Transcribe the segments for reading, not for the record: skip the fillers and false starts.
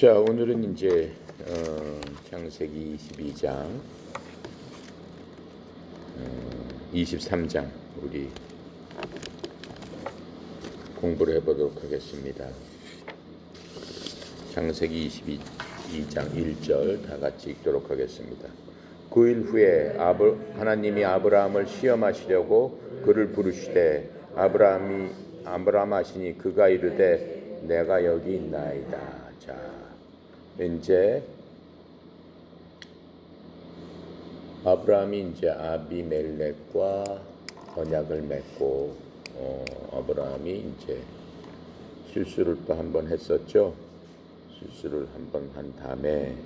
자, 오늘은 이제 창세기 22장, 23장 우리 공부를 해보도록 하겠습니다. 창세기 22장 1절 다 같이 읽도록 하겠습니다. 9일 후에 하나님이 아브라함을 시험하시려고 그를 부르시되 아브라함 하시니 그가 이르되 내가 여기 있나이다. 자, 이제 아브라함이 이제 아비멜렉과 언약을 맺고 아브라함이 이제 실수를 또 한 번 했었죠. 실수를 한 번 한 다음에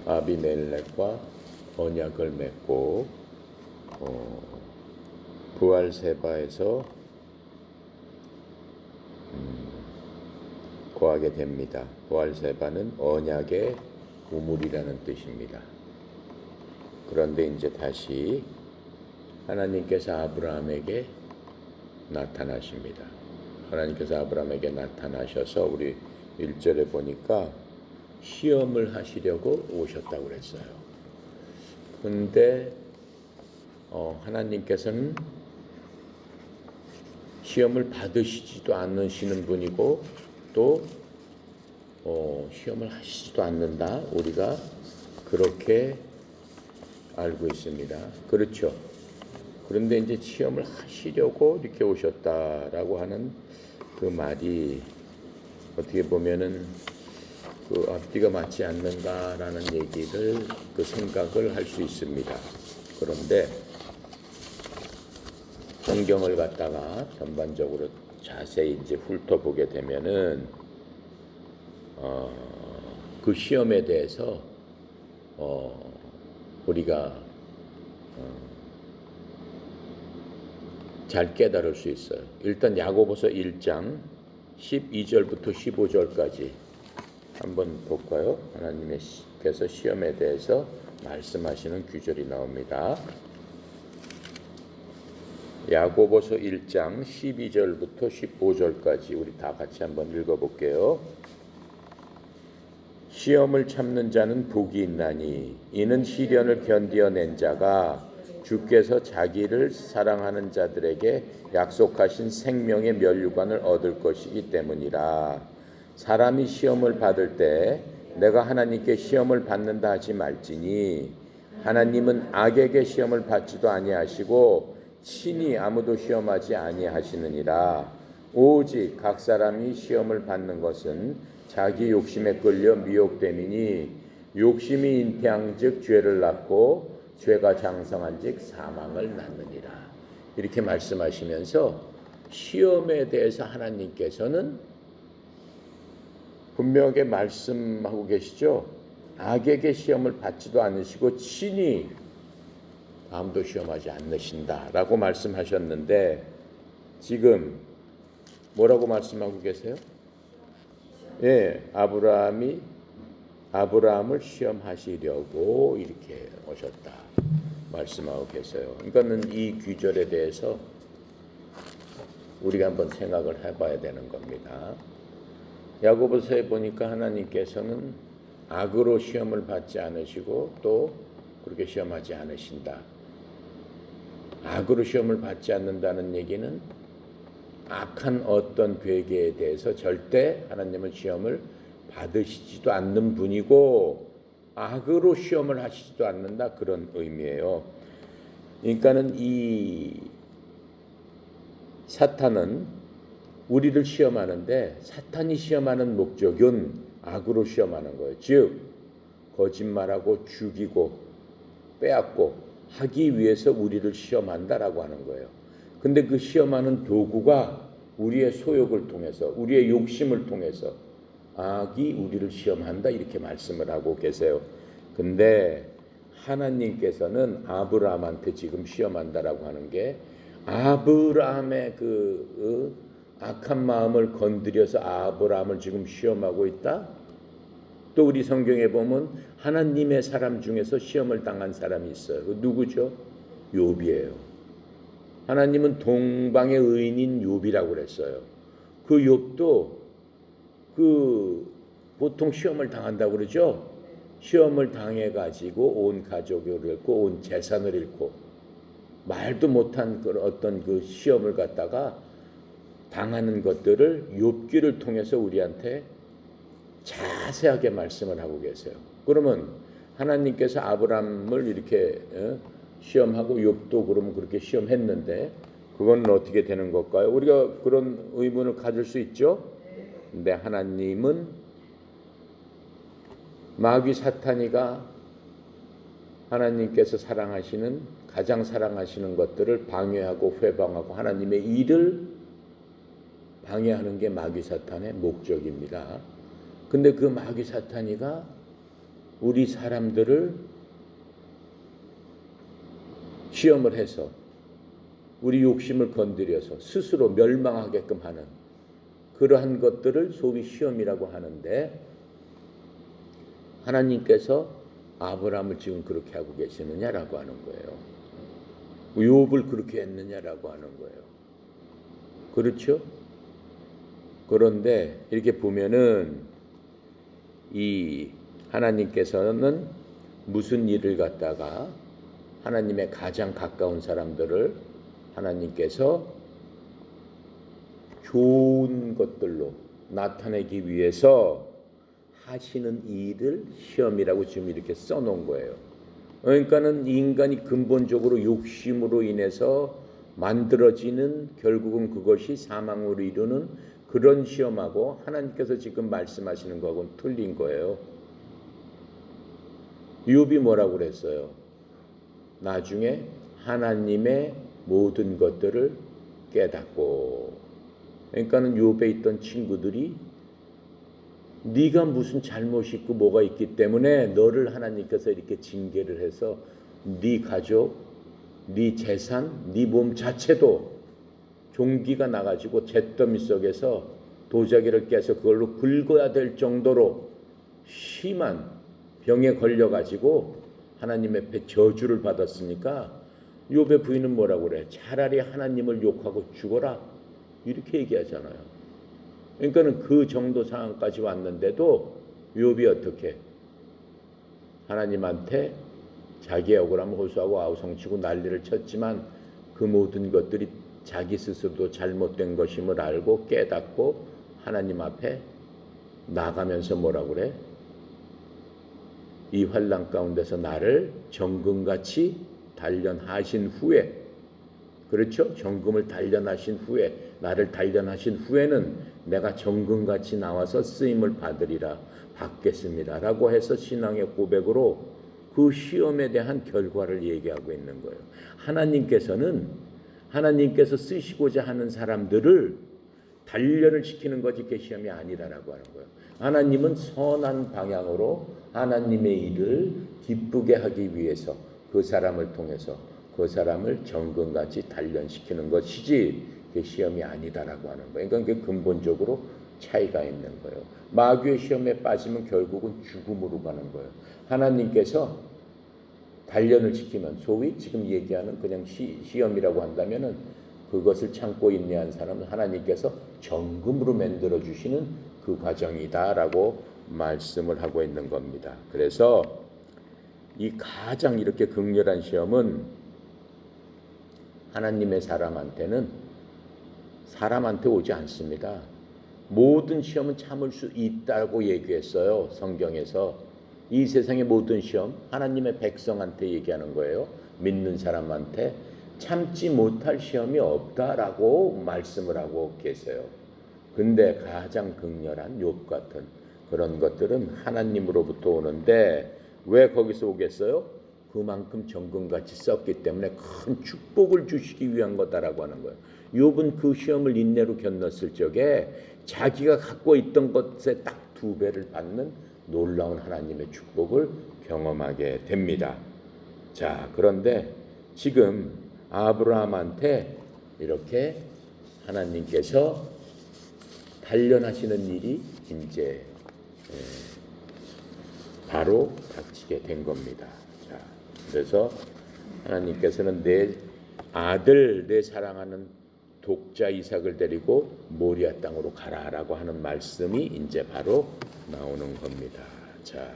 아비멜렉과 언약을 맺고 부알세바에서 거하게 됩니다. 부알세바는 언약의 우물이라는 뜻입니다. 그런데 이제 다시 하나님께서 아브라함에게 나타나십니다. 하나님께서 아브라함에게 나타나셔서 우리 1절에 보니까 시험을 하시려고 오셨다고 그랬어요. 근데 하나님께서는 시험을 받으시지도 않으시는 분이고 또 시험을 하시지도 않는다. 우리가 그렇게 알고 있습니다. 그렇죠. 그런데 이제 시험을 하시려고 이렇게 오셨다라고 하는 그 말이 어떻게 보면은 그 앞뒤가 맞지 않는가라는 얘기를 그 생각을 할 수 있습니다. 그런데 성경을 갖다가 전반적으로 자세히 이제 훑어보게 되면은 그 시험에 대해서 우리가 잘 깨달을 수 있어요. 일단 야고보서 1장 12절부터 15절까지 한번 볼까요? 하나님께서 시험에 대해서 말씀하시는 구절이 나옵니다. 야고보서 1장 12절부터 15절까지 우리 다 같이 한번 읽어볼게요. 시험을 참는 자는 복이 있나니 이는 시련을 견디어낸 자가 주께서 자기를 사랑하는 자들에게 약속하신 생명의 면류관을 얻을 것이기 때문이라. 사람이 시험을 받을 때 내가 하나님께 시험을 받는다 하지 말지니 하나님은 악에게 시험을 받지도 아니하시고 친히 아무도 시험하지 아니하시느니라. 오직 각 사람이 시험을 받는 것은 자기 욕심에 끌려 미혹됨이니 욕심이 잉태한즉 죄를 낳고 죄가 장성한즉 사망을 낳느니라. 이렇게 말씀하시면서 시험에 대해서 하나님께서는 분명하게 말씀하고 계시죠. 악에게 시험을 받지도 않으시고 친히 아무도 시험하지 않으신다라고 말씀하셨는데 지금 뭐라고 말씀하고 계세요? 예, 아브라함을 시험하시려고 이렇게 오셨다 말씀하고 계세요. 그러니까는 이 구절에 대해서 우리가 한번 생각을 해봐야 되는 겁니다. 야고보서에 보니까 하나님께서는 악으로 시험을 받지 않으시고 또 그렇게 시험하지 않으신다. 악으로 시험을 받지 않는다는 얘기는 악한 어떤 괴계에 대해서 절대 하나님은 시험을 받으시지도 않는 분이고 악으로 시험을 하시지도 않는다, 그런 의미예요. 그러니까는 이 사탄은 우리를 시험하는데 사탄이 시험하는 목적은 악으로 시험하는 거예요. 즉 거짓말하고 죽이고 빼앗고 하기 위해서 우리를 시험한다라고 하는 거예요. 근데 그 시험하는 도구가 우리의 소욕을 통해서 우리의 욕심을 통해서 악이 우리를 시험한다 이렇게 말씀을 하고 계세요. 근데 하나님께서는 아브라함한테 지금 시험한다라고 하는 게 아브라함의 그 악한 마음을 건드려서 아브라함을 지금 시험하고 있다? 또 우리 성경에 보면 하나님의 사람 중에서 시험을 당한 사람이 있어요. 그 누구죠? 욥이에요. 하나님은 동방의 의인인 욥이라고 그랬어요. 그 욥도 그 보통 시험을 당한다고 그러죠. 시험을 당해가지고 온 가족을 잃고 온 재산을 잃고 말도 못한 그 어떤 그 시험을 갖다가 당하는 것들을 욥기를 통해서 우리한테 자세하게 말씀을 하고 계세요. 그러면 하나님께서 아브라함을 이렇게 시험하고 욥도 그러면 그렇게 시험했는데 그건 어떻게 되는 걸까요? 우리가 그런 의문을 가질 수 있죠. 근데 하나님은 마귀 사탄이가 하나님께서 사랑하시는 가장 사랑하시는 것들을 방해하고 회방하고 하나님의 일을 방해하는 게 마귀 사탄의 목적입니다. 근데 그 마귀 사탄이가 우리 사람들을 시험을 해서 우리 욕심을 건드려서 스스로 멸망하게끔 하는 그러한 것들을 소위 시험이라고 하는데 하나님께서 아브라함을 지금 그렇게 하고 계시느냐라고 하는 거예요. 욥을 그렇게 했느냐라고 하는 거예요. 그렇죠? 그런데 이렇게 보면은 이 하나님께서는 무슨 일을 갖다가 하나님의 가장 가까운 사람들을 하나님께서 좋은 것들로 나타내기 위해서 하시는 일을 시험이라고 지금 이렇게 써놓은 거예요. 그러니까는 인간이 근본적으로 욕심으로 인해서 만들어지는 결국은 그것이 사망으로 이루는 그런 시험하고 하나님께서 지금 말씀하시는 거하고는 틀린 거예요. 욥이 뭐라고 그랬어요? 나중에 하나님의 모든 것들을 깨닫고 그러니까는 욥에 있던 친구들이 네가 무슨 잘못이 있고 뭐가 있기 때문에 너를 하나님께서 이렇게 징계를 해서 네 가족, 네 재산, 네 몸 자체도 종기가 나가지고 잿더미 속에서 도자기를 깨서 그걸로 긁어야 될 정도로 심한 병에 걸려가지고 하나님 앞에 저주를 받았으니까 욥의 부인은 뭐라고 그래? 차라리 하나님을 욕하고 죽어라 이렇게 얘기하잖아요. 그러니까는 그 정도 상황까지 왔는데도 욥이 어떻게 하나님한테 자기의 억울함을 호소하고 아우성치고 난리를 쳤지만 그 모든 것들이 자기 스스로도 잘못된 것임을 알고 깨닫고 하나님 앞에 나가면서 뭐라고 그래? 이 환난 가운데서 나를 정금같이 단련하신 후에 그렇죠? 정금을 단련하신 후에 나를 단련하신 후에는 내가 정금같이 나와서 쓰임을 받으리라 받겠습니다 라고 해서 신앙의 고백으로 그 시험에 대한 결과를 얘기하고 있는 거예요. 하나님께서 쓰시고자 하는 사람들을 단련을 시키는 것이 그 시험이 아니라고 하는 거예요. 하나님은 선한 방향으로 하나님의 일을 기쁘게 하기 위해서 그 사람을 통해서 그 사람을 정금같이 단련시키는 것이지 그 시험이 아니다라고 하는 거예요. 그러니까 그게 근본적으로 차이가 있는 거예요. 마귀의 시험에 빠지면 결국은 죽음으로 가는 거예요. 하나님께서 단련을 시키면 소위 지금 얘기하는 그냥 시험이라고 한다면은 그것을 참고 인내한 사람은 하나님께서 정금으로 만들어 주시는 그 과정이다라고 말씀을 하고 있는 겁니다. 그래서 이 가장 이렇게 극렬한 시험은 하나님의 사람한테 오지 않습니다. 모든 시험은 참을 수 있다고 얘기했어요. 성경에서. 이 세상의 모든 시험 하나님의 백성한테 얘기하는 거예요. 믿는 사람한테 참지 못할 시험이 없다라고 말씀을 하고 계세요. 근데 가장 극렬한 욥 같은 그런 것들은 하나님으로부터 오는데 왜 거기서 오겠어요? 그만큼 정금같이 썼기 때문에 큰 축복을 주시기 위한 거다라고 하는 거예요. 욥은 그 시험을 인내로 견뎠을 적에 자기가 갖고 있던 것에 딱 2배를 받는 놀라운 하나님의 축복을 경험하게 됩니다. 자, 그런데 지금 아브라함한테 이렇게 하나님께서 단련하시는 일이 이제 바로 닥치게 된 겁니다. 자, 그래서 하나님께서는 내 아들, 내 사랑하는 독자 이삭을 데리고 모리아 땅으로 가라라고 하는 말씀이 이제 바로 나오는 겁니다. 자,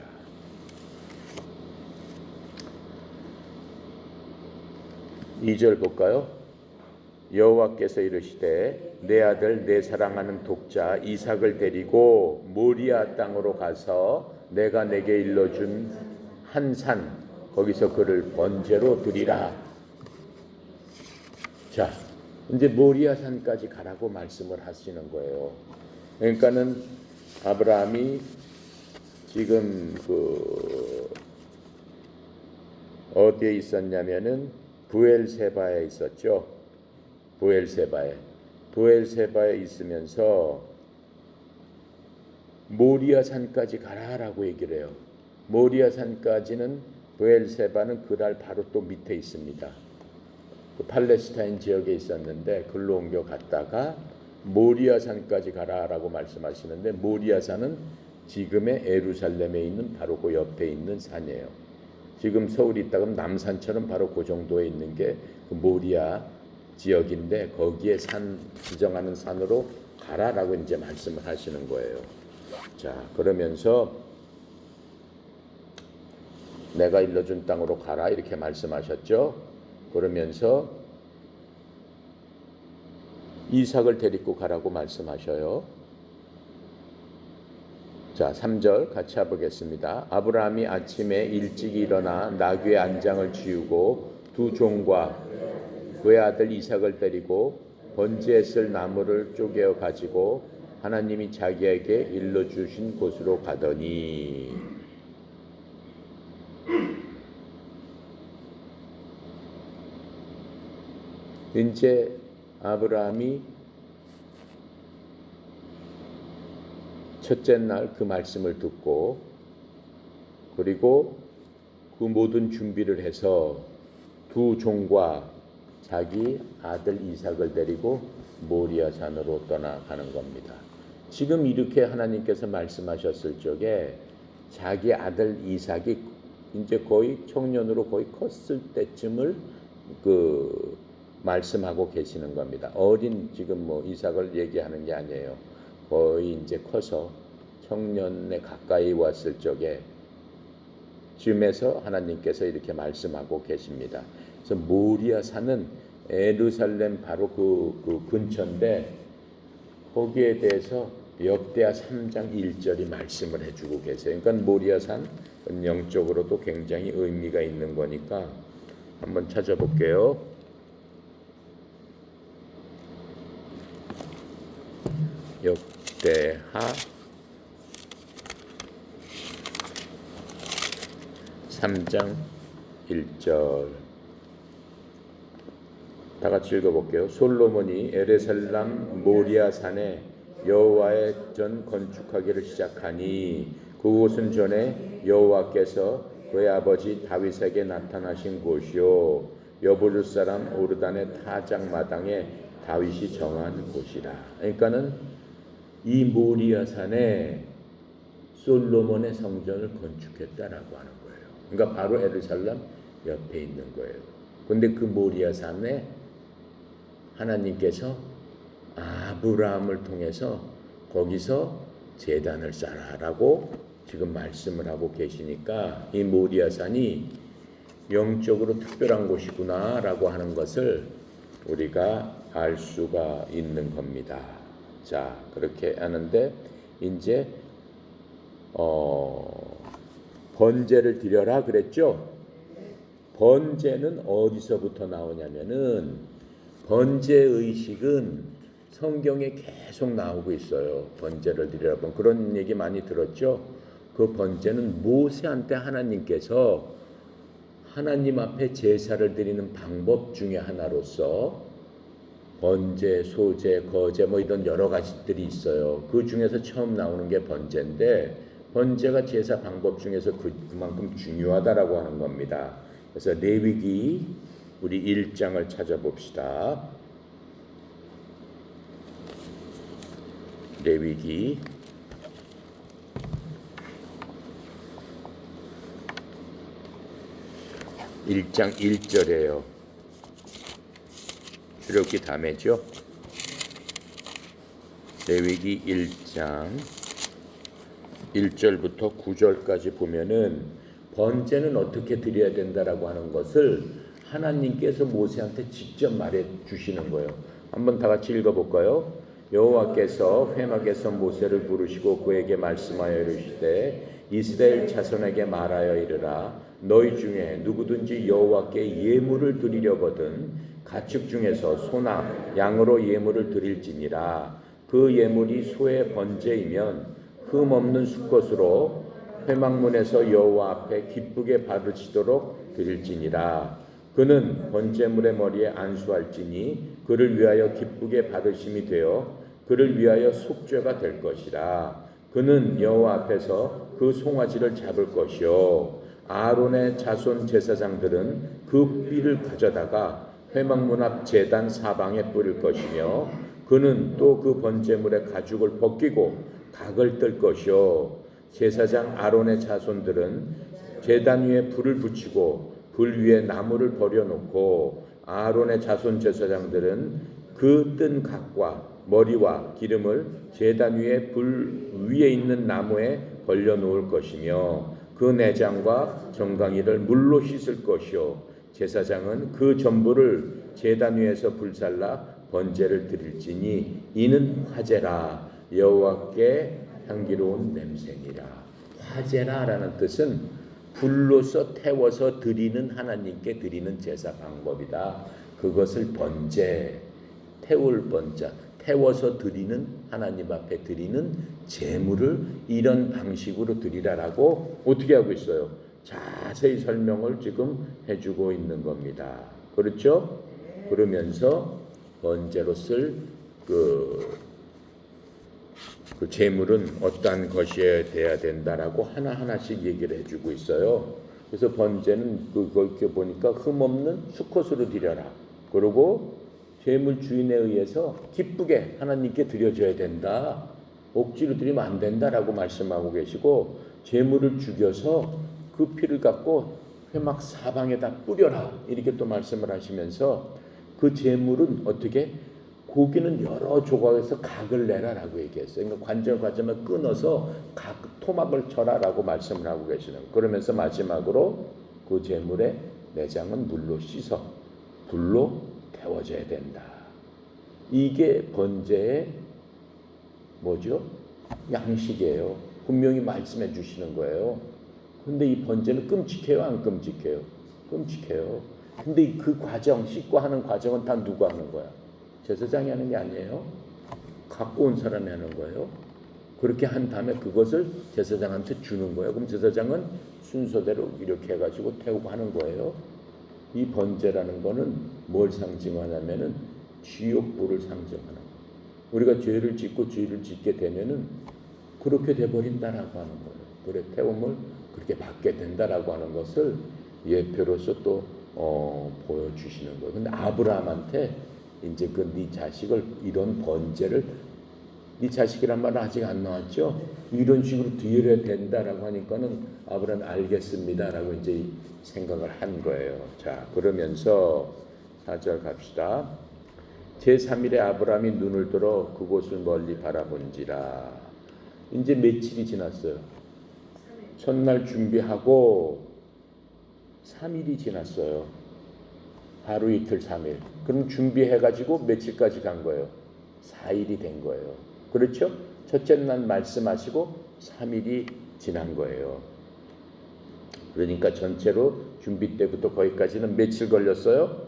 2절 볼까요? 여호와께서 이르시되 내 아들 내 사랑하는 독자 이삭을 데리고 모리아 땅으로 가서 내가 내게 일러준 한 산 거기서 그를 번제로 드리라. 자, 이제 모리아 산까지 가라고 말씀을 하시는 거예요. 그러니까는 아브라함이 지금 어디에 있었냐면은 브엘세바에 있었죠. 브엘세바에 있으면서 모리아 산까지 가라라고 얘기를 해요. 모리아 산까지는 브엘세바는 그달 바로 또 밑에 있습니다. 그 팔레스타인 지역에 있었는데 글로 옮겨 갔다가 모리아 산까지 가라라고 말씀하시는데 모리아 산은 지금의 예루살렘에 있는 바로 그 옆에 있는 산이에요. 지금 서울이 있다 그러면 남산처럼 바로 그 정도에 있는 게 그 모리아 지역인데 거기에 지정하는 산으로 가라라고 이제 말씀을 하시는 거예요. 자, 그러면서 내가 일러준 땅으로 가라 이렇게 말씀하셨죠. 그러면서 이삭을 데리고 가라고 말씀하셔요. 자, 3절 같이 해보겠습니다. 아브라함이 아침에 일찍 일어나 나귀의 안장을 지우고 두 종과 그의 아들 이삭을 데리고 번제에 쓸 나무를 쪼개어 가지고 하나님이 자기에게 일러주신 곳으로 가더니 이제 아브라함이 첫째 날 그 말씀을 듣고 그리고 그 모든 준비를 해서 두 종과 자기 아들 이삭을 데리고 모리아 산으로 떠나가는 겁니다. 지금 이렇게 하나님께서 말씀하셨을 적에 자기 아들 이삭이 이제 거의 청년으로 거의 컸을 때쯤을 말씀하고 계시는 겁니다. 어린 지금 이삭을 얘기하는 게 아니에요. 거의 이제 커서 청년에 가까이 왔을 적에 쯤에서 하나님께서 이렇게 말씀하고 계십니다. 그래서 모리아 산은 예루살렘 바로 그 근처인데 거기에 대해서 역대하 3장 1절이 말씀을 해주고 계세요. 그러니까 모리아 산 영적으로도 굉장히 의미가 있는 거니까 한번 찾아볼게요. 역대하 3장 1절 다 같이 읽어볼게요. 솔로몬이 에르살람 모리아 산에 여호와의 전 건축하기를 시작하니 그곳은 전에 여호와께서 그의 아버지 다윗에게 나타나신 곳이요 여부르 사람 오르단의 타작마당에 다윗이 정한 곳이라. 그러니까는 이 모리아 산에 솔로몬의 성전을 건축했다라고 하는 거예요. 그러니까 바로 에르살렘 옆에 있는 거예요. 근데 그 모리아 산에 하나님께서 아브라함을 통해서 거기서 제단을 쌓아라라고 지금 말씀을 하고 계시니까 이 모리아 산이 영적으로 특별한 곳이구나라고 하는 것을 우리가 알 수가 있는 겁니다. 자, 그렇게 하는데 이제 번제를 드려라 그랬죠? 번제는 어디서부터 나오냐면은 번제 의식은 성경에 계속 나오고 있어요. 번제를 드리라 그런 얘기 많이 들었죠? 그 번제는 모세한테 하나님께서 하나님 앞에 제사를 드리는 방법 중에 하나로서 번제, 소제, 거제 이런 여러 가지들이 있어요. 그 중에서 처음 나오는 게 번제인데 번제가 제사 방법 중에서 그만큼 중요하다라고 하는 겁니다. 그래서 레위기 우리 1장을 찾아봅시다. 레위기 1장 1절이에요. 출애굽기 다음에죠. 레위기 1장 1절부터 9절까지 보면은 번제는 어떻게 드려야 된다라고 하는 것을 하나님께서 모세한테 직접 말해 주시는 거예요. 한번 다 같이 읽어볼까요? 여호와께서 회막에서 모세를 부르시고 그에게 말씀하여 이르시되 이스라엘 자손에게 말하여 이르라 너희 중에 누구든지 여호와께 예물을 드리려거든 가축 중에서 소나 양으로 예물을 드릴지니라 그 예물이 소의 번제이면 흠 없는 수컷으로 회막문에서 여호와 앞에 기쁘게 받으시도록 드릴지니라 그는 번제물의 머리에 안수할지니 그를 위하여 기쁘게 받으심이 되어 그를 위하여 속죄가 될 것이라 그는 여호와 앞에서 그 송아지를 잡을 것이요 아론의 자손 제사장들은 그 삐를 가져다가 회막문 앞 제단 사방에 뿌릴 것이며 그는 또 그 번제물의 가죽을 벗기고 각을 뜰 것이요 제사장 아론의 자손들은 제단 위에 불을 붙이고 불 위에 나무를 버려놓고 아론의 자손 제사장들은 그 뜬 각과 머리와 기름을 제단 위에 불 위에 있는 나무에 벌려놓을 것이며 그 내장과 정강이를 물로 씻을 것이요 제사장은 그 전부를 제단 위에서 불살라 번제를 드릴지니 이는 화제라 여호와께 향기로운 냄새니라. 화제라라는 뜻은 불로서 태워서 드리는 하나님께 드리는 제사 방법이다. 그것을 번제, 태울 번자, 태워서 드리는 하나님 앞에 드리는 제물을 이런 방식으로 드리라라고 어떻게 하고 있어요? 자세히 설명을 지금 해주고 있는 겁니다. 그렇죠? 그러면서 번제로 쓸 그 제물은 어떠한 것이어야 돼야 된다라고 하나하나씩 얘기를 해주고 있어요. 그래서 번제는 그렇게 보니까 흠없는 수컷으로 드려라. 그리고 제물 주인에 의해서 기쁘게 하나님께 드려줘야 된다. 억지로 드리면 안 된다라고 말씀하고 계시고 제물을 죽여서 그 피를 갖고 회막 사방에다 뿌려라. 이렇게 또 말씀을 하시면서 그 제물은 어떻게 고기는 여러 조각에서 각을 내라라고 얘기했어요. 그러니까 관절을 끊어서 각 토막을 쳐라라고 말씀을 하고 계시는. 그러면서 마지막으로 그 제물의 내장은 물로 씻어 불로 태워져야 된다. 이게 번제의 뭐죠? 양식이에요. 분명히 말씀해 주시는 거예요. 근데 이 번제는 끔찍해요, 안 끔찍해요? 끔찍해요. 근데 그 과정, 씻고 하는 과정은 다 누가 하는 거야? 제사장이 하는 게 아니에요. 갖고 온 사람이 하는 거예요. 그렇게 한 다음에 그것을 제사장한테 주는 거예요. 그럼 제사장은 순서대로 이렇게 해가지고 태우고 하는 거예요. 이 번제라는 거는 뭘 상징하냐면은 지옥불을 상징하는 거예요. 우리가 죄를 짓고 죄를 짓게 되면은 그렇게 돼버린다라고 하는 거예요. 그래 태움을 그렇게 받게 된다라고 하는 것을 예표로서 또 보여주시는 거예요. 근데 아브라함한테 이제 그 네 자식을 이런 번제를 네 자식이란 말은 아직 안 나왔죠. 이런 식으로 드려야 된다라고 하니까는 아브라함 알겠습니다라고 이제 생각을 한 거예요. 자 그러면서 4절 갑시다. 제3일에 아브라함이 눈을 들어 그곳을 멀리 바라본지라. 이제 며칠이 지났어요. 첫날 준비하고 3일이 지났어요. 하루 이틀 3일. 그럼 준비해가지고 며칠까지 간 거예요? 4일이 된 거예요. 그렇죠? 첫째 날 말씀하시고 3일이 지난 거예요. 그러니까 전체로 준비 때부터 거기까지는 며칠 걸렸어요?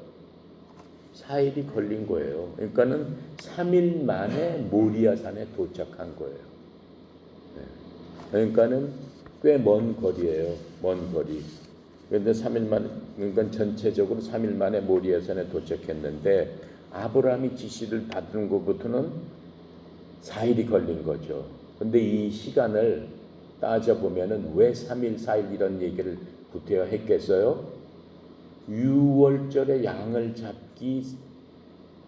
4일이 걸린 거예요. 그러니까는 3일 만에 모리아산에 도착한 거예요. 네. 그러니까는 꽤 먼 거리예요. 먼 거리. 그런데 3일 만에, 그러니까 전체적으로 3일 만에 모리아산에 도착했는데 아브라함이 지시를 받은 것부터는 4일이 걸린 거죠. 근데 이 시간을 따져보면은 왜 3일, 4일 이런 얘기를 구태여 했겠어요? 6월절에 양을 잡기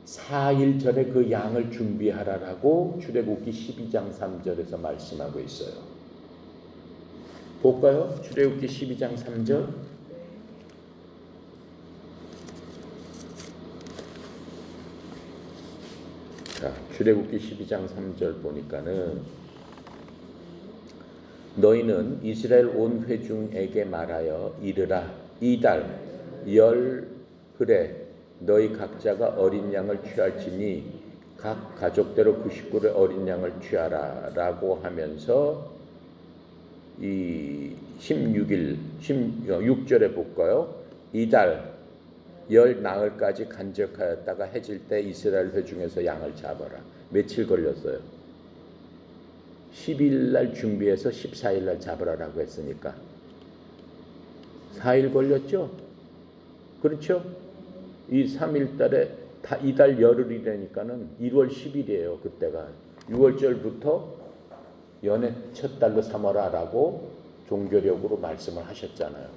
4일 전에 그 양을 준비하라라고 출애굽기 12장 3절에서 말씀하고 있어요. 볼까요? 출애굽기 12장 3절. 자, 출애굽기 12장 3절 보니까는 너희는 이스라엘 온 회중에게 말하여 이르라 이달 열흘에 너희 각자가 어린 양을 취할지니 각 가족대로 그 식구의 어린 양을 취하라 라고 하면서 이 6절에 볼까요? 이달 열 나흘까지 간직하였다가 해질 때 이스라엘 회중에서 양을 잡아라. 며칠 걸렸어요? 10일 날 준비해서 14일 날 잡으라라고 했으니까 4일 걸렸죠? 그렇죠? 이 3일 달에 다 이달 열흘이라니까는 1월 10일이에요. 그때가 6월절부터 연애 첫 달로 삼어라라고 종교력으로 말씀을 하셨잖아요.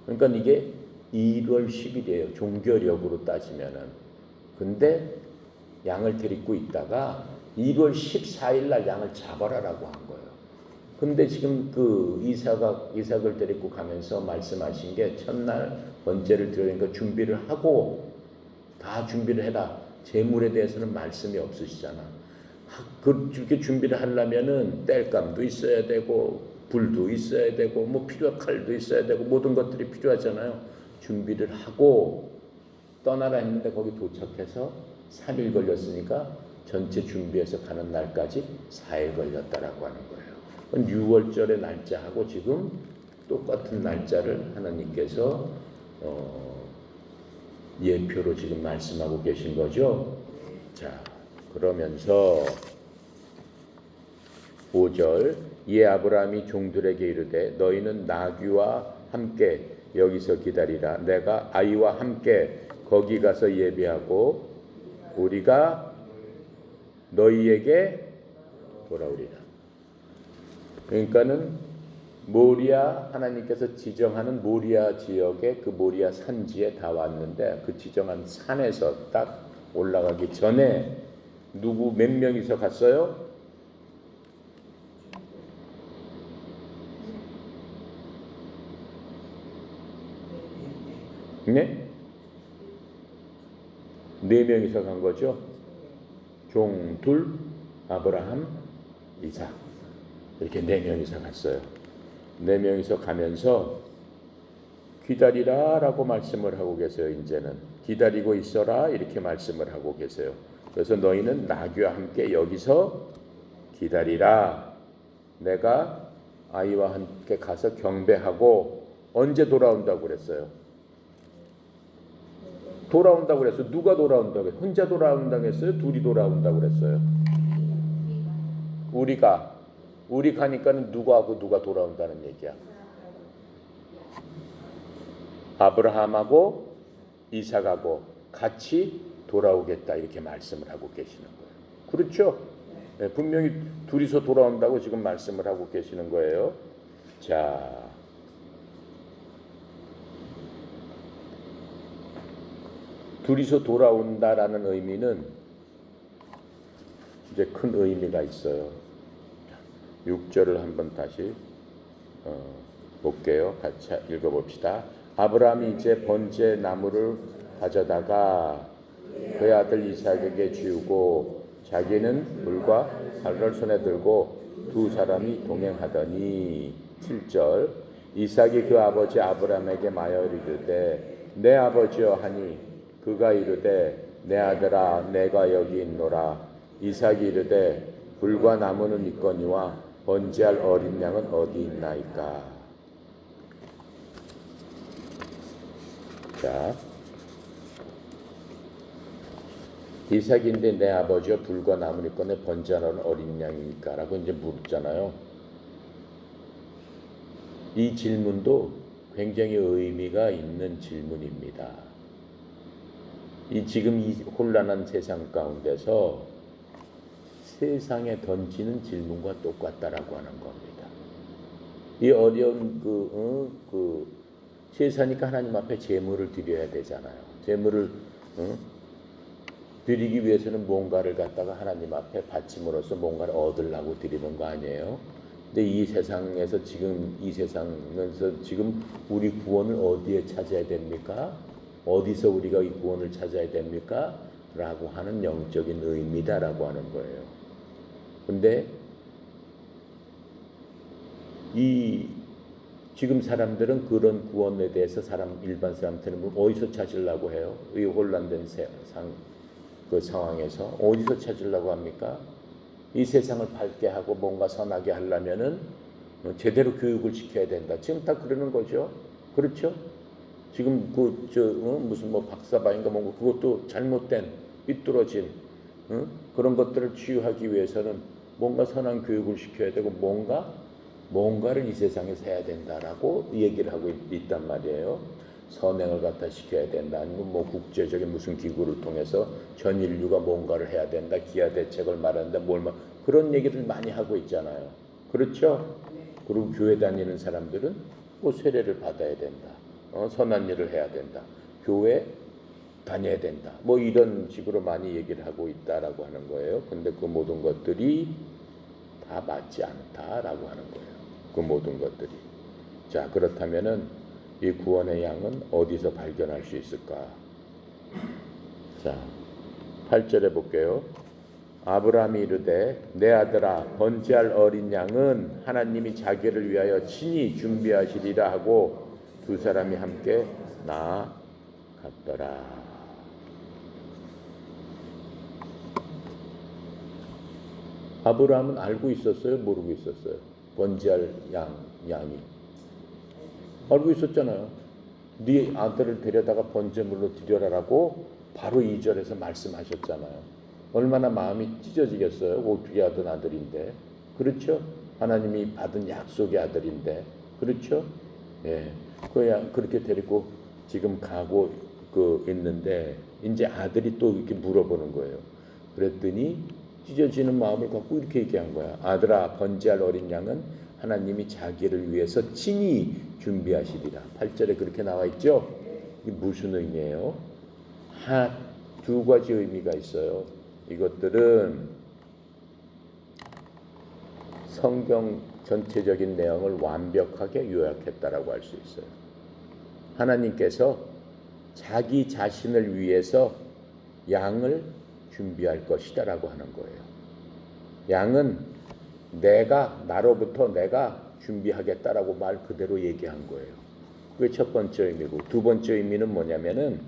그러니까 이게 1월 10일이에요. 종교력으로 따지면은. 근데 양을 데리고 있다가 1월 14일 날 양을 잡아라라고 한 거예요. 근데 지금 그 이삭을 데리고 가면서 말씀하신 게 첫날 번제를 드리니까 준비를 하고 다 준비를 해라. 제물에 대해서는 말씀이 없으시잖아. 그렇게 준비를 하려면은 땔감도 있어야 되고 불도 있어야 되고 뭐 필요한 칼도 있어야 되고 모든 것들이 필요하잖아요. 준비를 하고 떠나라 했는데 거기 도착해서 3일 걸렸으니까 전체 준비해서 가는 날까지 4일 걸렸다라고 하는 거예요. 6월절의 날짜하고 지금 똑같은 날짜를 하나님께서 예표로 지금 말씀하고 계신 거죠. 자, 그러면서 5절 이에 아브라함이 종들에게 이르되 너희는 나귀와 함께 여기서 기다리라. 내가 아이와 함께 거기 가서 예비하고 우리가 너희에게 돌아오리라. 그러니까는 모리아 하나님께서 지정하는 모리아 지역에 그 모리아 산지에 다 왔는데 그 지정한 산에서 딱 올라가기 전에 누구 몇 명이서 갔어요? 네? 4명이서 간 거죠. 종 둘, 아브라함, 이삭 이렇게 4명이서 갔어요. 4명이서 가면서 기다리라 라고 말씀을 하고 계세요. 이제는 기다리고 있어라 이렇게 말씀을 하고 계세요. 그래서 너희는 나귀와 함께 여기서 기다리라. 내가 아이와 함께 가서 경배하고 언제 돌아온다고 그랬어요? 돌아온다고 그랬어요. 누가 돌아온다고 했어요? 혼자 돌아온다고 했어요? 둘이 돌아온다고 그랬어요? 우리 가니까는 누구하고 누가 돌아온다는 얘기야? 아브라함하고 이삭하고 같이 돌아오겠다 이렇게 말씀을 하고 계시는 거예요. 그렇죠? 네, 분명히 둘이서 돌아온다고 지금 말씀을 하고 계시는 거예요. 자, 둘이서 돌아온다라는 의미는 이제 큰 의미가 있어요. 6절을 한번 다시 볼게요. 같이 읽어봅시다. 아브라함이 이제 번제 나무를 가져다가 그의 아들 이삭에게 지우고 자기는 불과 칼을 손에 들고 두 사람이 동행하더니 7절 이삭이 그 아버지 아브라함에게 말하여 이르되 내 아버지여 하니 그가 이르되 내 아들아 내가 여기 있노라. 이삭이 이르되 불과 나무는 있거니와 번제할 어린 양은 어디 있나이까. 자, 이삭인데 내 아버지여 불과 나무는 있거니 번제할 어린 양이니까 라고 이제 물었잖아요. 이 질문도 굉장히 의미가 있는 질문입니다. 지금 이 혼란한 세상 가운데서 세상에 던지는 질문과 똑같다라고 하는 겁니다. 이 어려운 제사니까 하나님 앞에 제물을 드려야 되잖아요. 제물을 드리기 위해서는 뭔가를 갖다가 하나님 앞에 바침으로써 뭔가를 얻으려고 드리는 거 아니에요? 근데 이 세상에서 지금 우리 구원을 어디에 찾아야 됩니까? 어디서 우리가 이 구원을 찾아야 됩니까? 라고 하는 영적인 의미다라고 하는 거예요. 근데 이 지금 사람들은 그런 구원에 대해서 일반 사람들은 어디서 찾으려고 해요? 이 혼란된 그 상황에서 어디서 찾으려고 합니까? 이 세상을 밝게 하고 뭔가 선하게 하려면은 제대로 교육을 시켜야 된다. 지금 다 그러는 거죠. 그렇죠? 지금 무슨 박사바인가 뭔가 그것도 잘못된 삐뚤어진 그런 것들을 치유하기 위해서는 뭔가 선한 교육을 시켜야 되고 뭔가를 이 세상에서 해야 된다라고 얘기를 하고 있단 말이에요. 선행을 갖다 시켜야 된다. 아니면 국제적인 무슨 기구를 통해서 전 인류가 뭔가를 해야 된다. 기아 대책을 말한다. 그런 얘기를 많이 하고 있잖아요. 그렇죠? 그리고 교회 다니는 사람들은 세례를 받아야 된다. 선한 일을 해야 된다. 교회 다녀야 된다. 이런 식으로 많이 얘기를 하고 있다라고 하는 거예요. 근데 그 모든 것들이 다 맞지 않다라고 하는 거예요. 그 모든 것들이. 자, 그렇다면은 이 구원의 양은 어디서 발견할 수 있을까? 자, 8절에 볼게요. 아브라함이 이르되 내 아들아 번제할 어린 양은 하나님이 자기를 위하여 친히 준비하시리라 하고 두 사람이 함께 나아갔더라. 아브라함은 알고 있었어요? 모르고 있었어요? 번제할 양이 알고 있었잖아요. 네 아들을 데려다가 번제물로 드려라라고 바로 2절에서 말씀하셨잖아요. 얼마나 마음이 찢어지겠어요. 어떻게 하던 아들인데. 그렇죠? 하나님이 받은 약속의 아들인데. 그렇죠? 예. 그렇게 데리고 지금 가고 있는데 이제 아들이 또 이렇게 물어보는 거예요. 그랬더니 찢어지는 마음을 갖고 이렇게 얘기한 거야. 아들아 번제할 어린 양은 하나님이 자기를 위해서 친히 준비하시리라. 8절에 그렇게 나와 있죠. 이게 무슨 의미예요? 두 가지 의미가 있어요. 이것들은 성경 전체적인 내용을 완벽하게 요약했다라고 할 수 있어요. 하나님께서 자기 자신을 위해서 양을 준비할 것이다라고 하는 거예요. 양은 나로부터 내가 준비하겠다라고 말 그대로 얘기한 거예요. 그게 첫 번째 의미고, 두 번째 의미는 뭐냐면은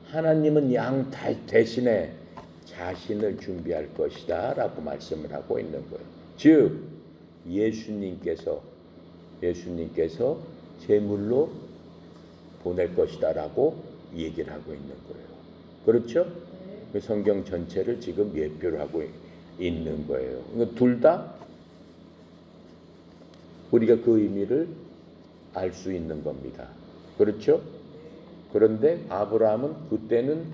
하나님은 양 대신에 자신을 준비할 것이다 라고 말씀을 하고 있는 거예요. 즉 예수님께서 제물로 보낼 것이다 라고 얘기를 하고 있는 거예요. 그렇죠? 성경 전체를 지금 예표를 하고 있는 거예요. 둘 다 우리가 그 의미를 알 수 있는 겁니다. 그렇죠? 그런데 아브라함은 그때는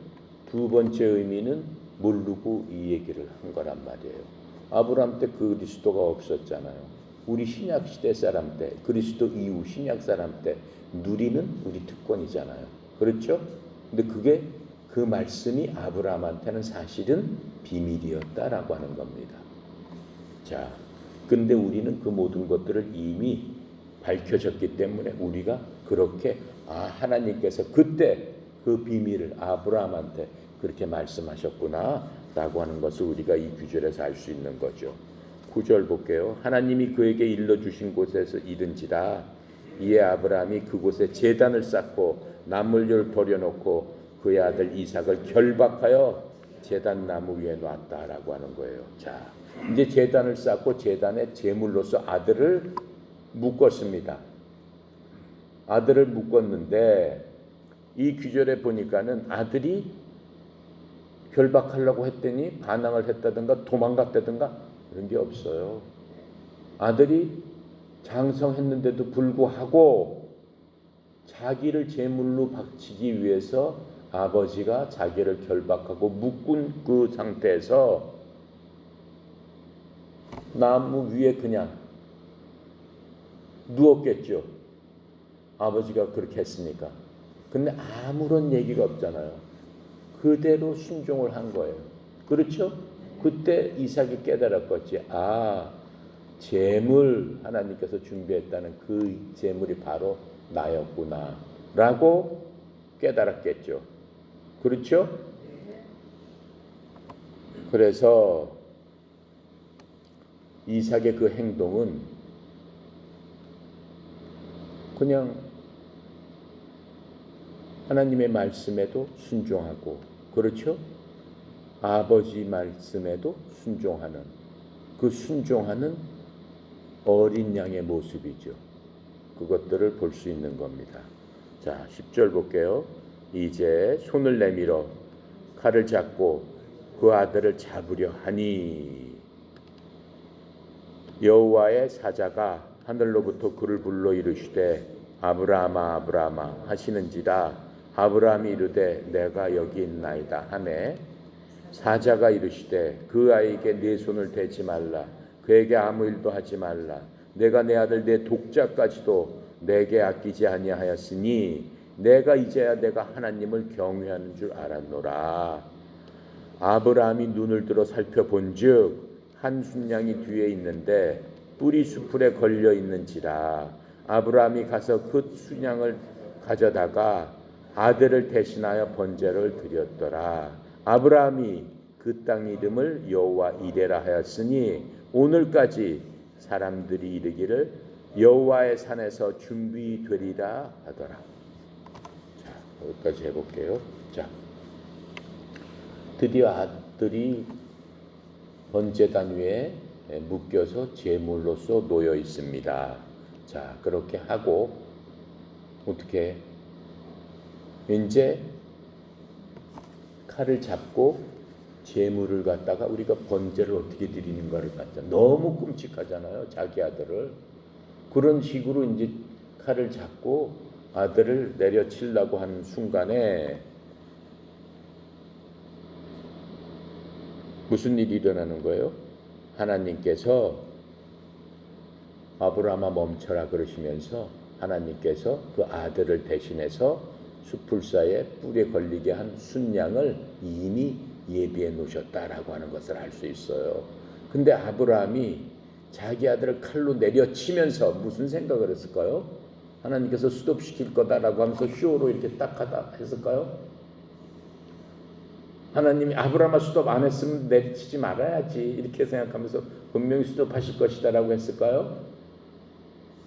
두 번째 의미는 모르고 이 얘기를 한 거란 말이에요. 아브라함 때 그리스도가 없었잖아요. 우리 신약 시대 사람 때, 그리스도 이후 신약 사람 때 누리는 우리 특권이잖아요. 그렇죠? 근데 그 말씀이 아브라함한테는 사실은 비밀이었다라고 하는 겁니다. 자, 근데 우리는 그 모든 것들을 이미 밝혀졌기 때문에 우리가 그렇게 하나님께서 그때 그 비밀을 아브라함한테 그렇게 말씀하셨구나 라고 하는 것을 우리가 이 구절에서 알 수 있는 거죠. 9절 볼게요. 하나님이 그에게 일러주신 곳에서 이른지라 이에 아브라함이 그곳에 제단을 쌓고 나물을 버려놓고 그의 아들 이삭을 결박하여 제단 나무 위에 놨다라고 하는 거예요. 자, 이제 제단을 쌓고 제단에 제물로서 아들을 묶었습니다. 아들을 묶었는데 이 구절에 보니까는 아들이 결박하려고 했더니 반항을 했다든가 도망갔다든가 그런 게 없어요. 아들이 장성했는데도 불구하고 자기를 제물로 바치기 위해서 아버지가 자기를 결박하고 묶은 그 상태에서 나무 위에 그냥 누웠겠죠. 아버지가 그렇게 했으니까. 근데 아무런 얘기가 없잖아요. 그대로 순종을 한 거예요. 그렇죠? 그때 이삭이 깨달았겠지. 제물 하나님께서 준비했다는 그 제물이 바로 나였구나 라고 깨달았겠죠. 그렇죠? 그래서 이삭의 그 행동은 그냥 하나님의 말씀에도 순종하고, 그렇죠? 아버지 말씀에도 순종하는, 그 순종하는 어린 양의 모습이죠. 그것들을 볼 수 있는 겁니다. 자, 10절 볼게요. 이제 손을 내밀어 칼을 잡고 그 아들을 잡으려 하니 여호와의 사자가 하늘로부터 그를 불러 이르시되 아브라함아 아브라함아 하시는지라. 아브라함이 이르되 내가 여기 있나이다 하매 사자가 이르시되 그 아이에게 네 손을 대지 말라. 그에게 아무 일도 하지 말라. 내가 내 아들 내 독자까지도 내게 아끼지 아니하였으니 내가 이제야 내가 하나님을 경외하는 줄 알았노라. 아브라함이 눈을 들어 살펴본즉 한 순양이 뒤에 있는데 뿔이 수풀에 걸려 있는지라. 아브라함이 가서 그 순양을 가져다가 아들을 대신하여 번제를 드렸더라. 아브라함이 그 땅 이름을 여호와 이레라 하였으니 오늘까지 사람들이 이르기를 여호와의 산에서 준비되리라 하더라. 자, 여기까지 해볼게요. 자, 드디어 아들이 번제단 위에 묶여서 제물로서 놓여 있습니다. 자, 그렇게 하고 어떻게 이제 칼을 잡고 제물을 갖다가 우리가 번제를 어떻게 드리는가를 갖다 너무 끔찍하잖아요. 자기 아들을 그런 식으로 이제 칼을 잡고 아들을 내려치려고 하는 순간에 무슨 일이 일어나는 거예요? 하나님께서 아브라함아 멈춰라 그러시면서 하나님께서 그 아들을 대신해서 수풀사에 뿔에 걸리게 한 순양을 이미 예비해 놓으셨다라고 하는 것을 알 수 있어요. 근데 아브라함이 자기 아들을 칼로 내려치면서 무슨 생각을 했을까요? 하나님께서 스톱시킬 거다라고 하면서 쇼로 이렇게 딱 하다 했을까요? 하나님이 아브라함아 스톱 안 했으면 내리치지 말아야지 이렇게 생각하면서 분명히 스톱하실 것이다라고 했을까요?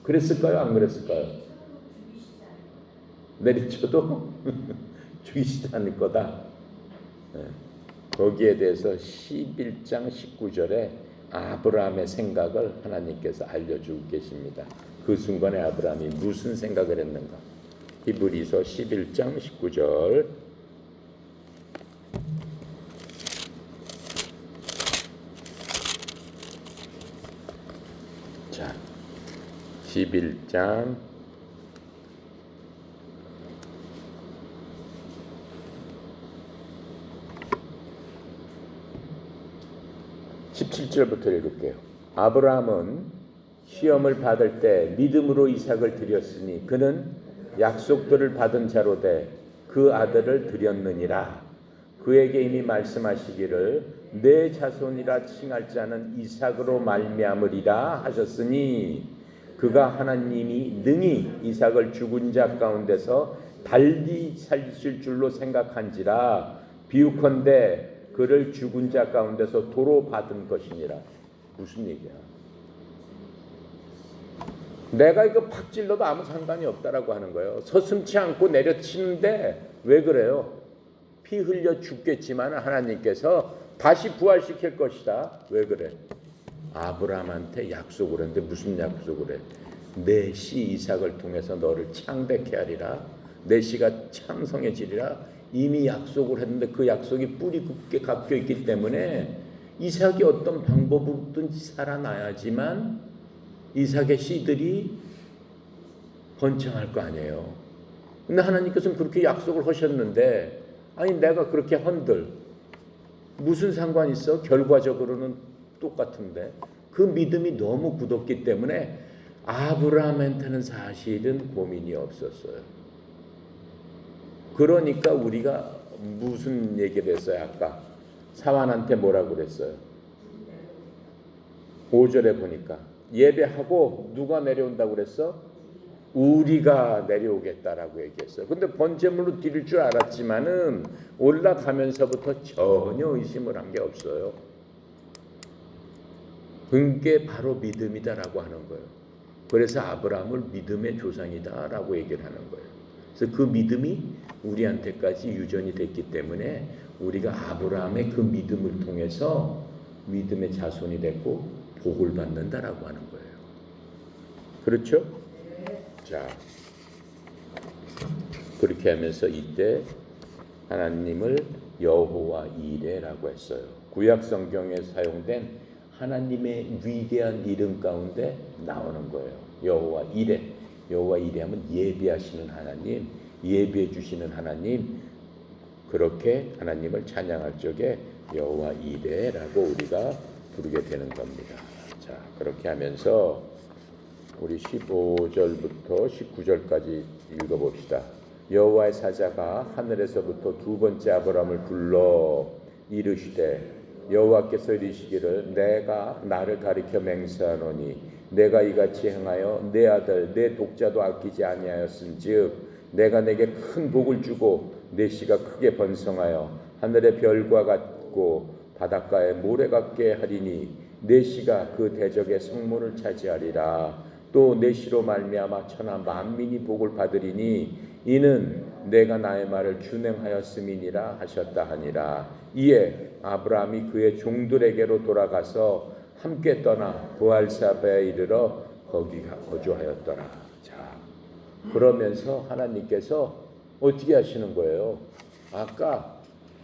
그랬을까요? 안 그랬을까요? 내리쳐도 죽이시지 않을 거다. 거기에 대해서 11장 19절에 아브라함의 생각을 하나님께서 알려주고 계십니다. 그 순간에 아브라함이 무슨 생각을 했는가? 히브리서 11장 19절 자, 11장 17절부터 읽을게요. 아브라함은 시험을 받을 때 믿음으로 이삭을 드렸으니 그는 약속들을 받은 자로 돼 그 아들을 드렸느니라. 그에게 이미 말씀하시기를 내 자손이라 칭할 자는 이삭으로 말미암으리라 하셨으니 그가 하나님이 능히 이삭을 죽은 자 가운데서 달리 살리실 줄로 생각한지라. 비유컨대 그를 죽은 자 가운데서 도로 받은 것이니라. 무슨 얘기야? 내가 이거 팍 찔러도 아무 상관이 없다라고 하는 거예요. 서슴지 않고 내려치는데 왜 그래요? 피 흘려 죽겠지만 하나님께서 다시 부활시킬 것이다. 왜 그래? 아브라함한테 약속을 했는데 무슨 약속을 해? 내 씨 이삭을 통해서 너를 창대케 하리라. 내 씨가 창성해지리라. 이미 약속을 했는데 그 약속이 뿌리 깊게 갚여 있기 때문에 이삭이 어떤 방법으로든지 살아나야지만 이삭의 씨들이 번창할 거 아니에요. 근데 하나님께서는 그렇게 약속을 하셨는데 아니 내가 그렇게 헌들 무슨 상관 있어? 결과적으로는 똑같은데 그 믿음이 너무 굳었기 때문에 아브라함한테는 사실은 고민이 없었어요. 그러니까 우리가 무슨 얘기를 했어요? 아까 사환한테 뭐라고 그랬어요? 5절에 보니까 예배하고 누가 내려온다고 그랬어? 우리가 내려오겠다라고 얘기했어요. 근데 번제물로 드릴 줄 알았지만은 올라가면서부터 전혀 의심을 한 게 없어요. 그게 바로 믿음이다라고 하는 거예요. 그래서 아브라함을 믿음의 조상이다라고 얘기를 하는 거예요. 그래서 그 믿음이 우리한테까지 유전이 됐기 때문에 우리가 아브라함의 그 믿음을 통해서 믿음의 자손이 됐고 복을 받는다라고 하는 거예요. 그렇죠? 자, 그렇게 하면서 이때 하나님을 여호와 이레라고 했어요. 구약 성경에 사용된 하나님의 위대한 이름 가운데 나오는 거예요. 여호와 이레. 여호와 이레 하면 예비하시는 하나님, 예비해 주시는 하나님. 그렇게 하나님을 찬양할 적에 여호와 이레라고 우리가 부르게 되는 겁니다. 자, 그렇게 하면서 우리 15절부터 19절까지 읽어봅시다. 여호와의 사자가 하늘에서부터 두 번째 아브라함을 불러 이르시되 여호와께서 이르시기를 내가 나를 가리켜 맹세하노니 내가 이같이 행하여 내 아들 내 독자도 아끼지 아니하였은즉 내가 내게 큰 복을 주고 내 씨가 크게 번성하여 하늘의 별과 같고 바닷가의 모래 같게 하리니 내 씨가 그 대적의 성문을 차지하리라. 또 내 씨로 말미암아 천하 만민이 복을 받으리니 이는 내가 나의 말을 준행하였음이니라 하셨다 하니라. 이에 아브라함이 그의 종들에게로 돌아가서 함께 떠나 부알사바에 이르러 거기 거주하였더라. 자, 그러면서 하나님께서 어떻게 하시는 거예요? 아까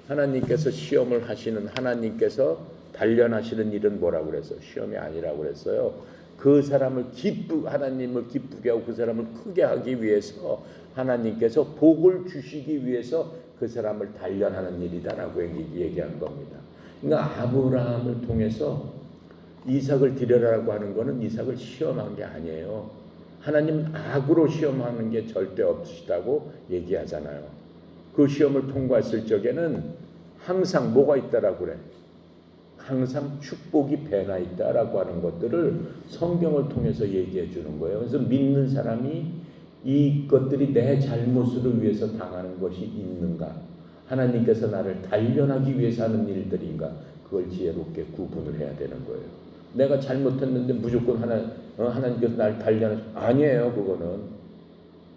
하나님께서 시험을 하시는 하나님께서 단련하시는 일은 뭐라고 그랬어요? 시험이 아니라고 그랬어요. 그 사람을 하나님을 기쁘게 하고 그 사람을 크게 하기 위해서 하나님께서 복을 주시기 위해서 그 사람을 단련하는 일이다라고 얘기한 겁니다. 그러니까 아브라함을 통해서 이삭을 드려라라고 하는 것은 이삭을 시험한 게 아니에요. 하나님은 악으로 시험하는 게 절대 없으시다고 얘기하잖아요. 그 시험을 통과했을 적에는 항상 뭐가 있다라고 그래? 항상 축복이 배나 있다라고 하는 것들을 성경을 통해서 얘기해 주는 거예요. 그래서 믿는 사람이 이것들이 내 잘못을 위해서 당하는 것이 있는가? 하나님께서 나를 단련하기 위해서 하는 일들인가? 그걸 지혜롭게 구분을 해야 되는 거예요. 내가 잘못했는데 무조건 하나님께서 나를 단련하시 아니에요. 그거는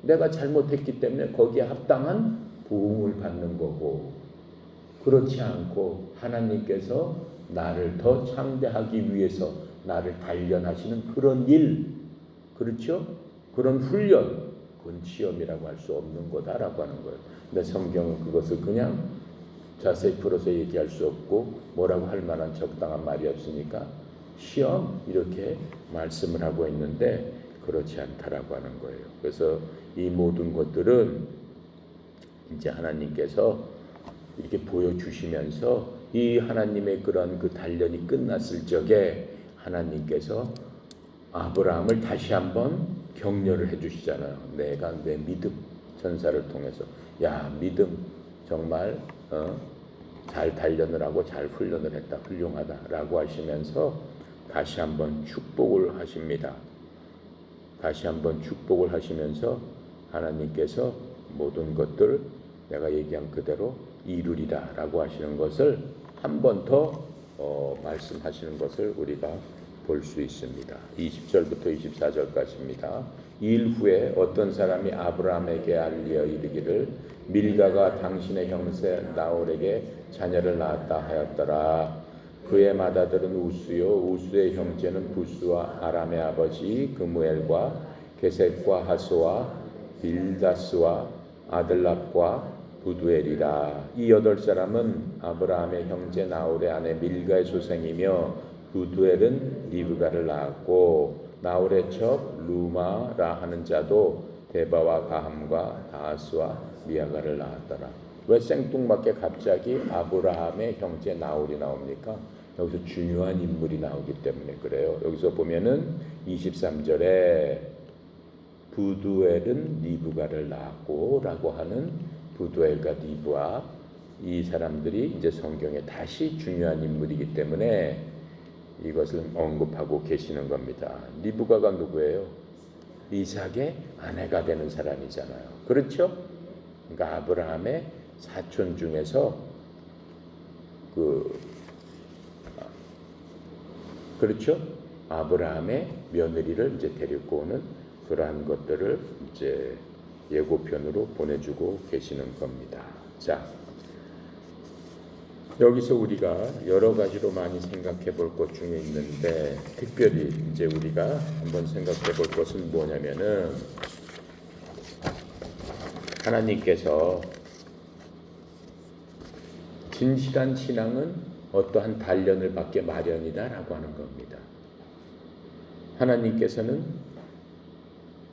내가 잘못했기 때문에 거기에 합당한 보응을 받는 거고 그렇지 않고 하나님께서 나를 더 창대하기 위해서 나를 단련하시는 그런 일, 그렇죠? 그런 훈련, 그건 시험이라고 할 수 없는 거다라고 하는 거예요. 근데 성경은 그것을 그냥 자세히 풀어서 얘기할 수 없고 뭐라고 할 만한 적당한 말이 없으니까 시험 이렇게 말씀을 하고 있는데 그렇지 않다라고 하는 거예요. 그래서 이 모든 것들은 이제 하나님께서 이렇게 보여주시면서 이 하나님의 그런 그 단련이 끝났을 적에 하나님께서 아브라함을 다시 한번 격려를 해주시잖아요. 내가 내 믿음 전사를 통해서 야 믿음 정말 잘 단련을 하고 잘 훈련을 했다 훌륭하다라고 하시면서 다시 한번 축복을 하십니다. 다시 한번 축복을 하시면서 하나님께서 모든 것들 내가 얘기한 그대로 이루리라 라고 하시는 것을 한 번 더 말씀하시는 것을 우리가 볼 수 있습니다. 20절부터 24절까지입니다. 일 후에 어떤 사람이 아브라함에게 알리어 이르기를 밀가가 당신의 형제 나홀에게 자녀를 낳았다 하였더라. 그의 맏아들은 우스요 우스의 형제는 부스와 아람의 아버지 그무엘과 게셋과 하소와 빌다스와 아들랍과 부두엘이라. 이 8사람은 아브라함의 형제 나홀의 아내 밀가의 소생이며 부두엘은 리브가를 낳았고 나홀의 첩 루마라 하는 자도 데바와 가함과 다하스와 미아가를 낳았더라. 왜 생뚱맞게 갑자기 아브라함의 형제 나홀이 나옵니까? 여기서 중요한 인물이 나오기 때문에 그래요. 여기서 보면은 23절에 부두엘은 리브가를 낳았고 라고 하는 부두엘과 리브아 이 사람들이 이제 성경에 다시 중요한 인물이기 때문에 이것을 언급하고 계시는 겁니다. 리브가가 누구예요? 이삭의 아내가 되는 사람이잖아요. 그렇죠? 그러니까 아브라함의 사촌 중에서 그렇죠? 아브라함의 며느리를 이제 데리고 오는 그러한 것들을 이제 예고편으로 보내주고 계시는 겁니다. 자, 여기서 우리가 여러 가지로 많이 생각해 볼 것 중에 있는데, 특별히 이제 우리가 한번 생각해 볼 것은 뭐냐면은, 하나님께서 진실한 신앙은 어떠한 단련을 받게 마련이다라고 하는 겁니다. 하나님께서는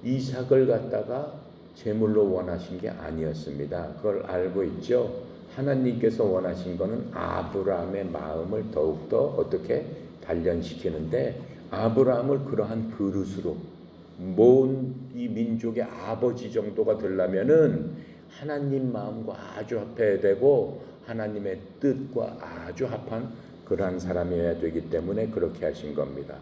이삭을 갖다가 제물로 원하신 게 아니었습니다. 그걸 알고 있죠? 하나님께서 원하신 거는 아브라함의 마음을 더욱더 어떻게 단련시키는데, 아브라함을 그러한 그릇으로 모은 이 민족의 아버지 정도가 되려면은 하나님 마음과 아주 합해야 되고 하나님의 뜻과 아주 합한 그러한 사람이어야 되기 때문에 그렇게 하신 겁니다.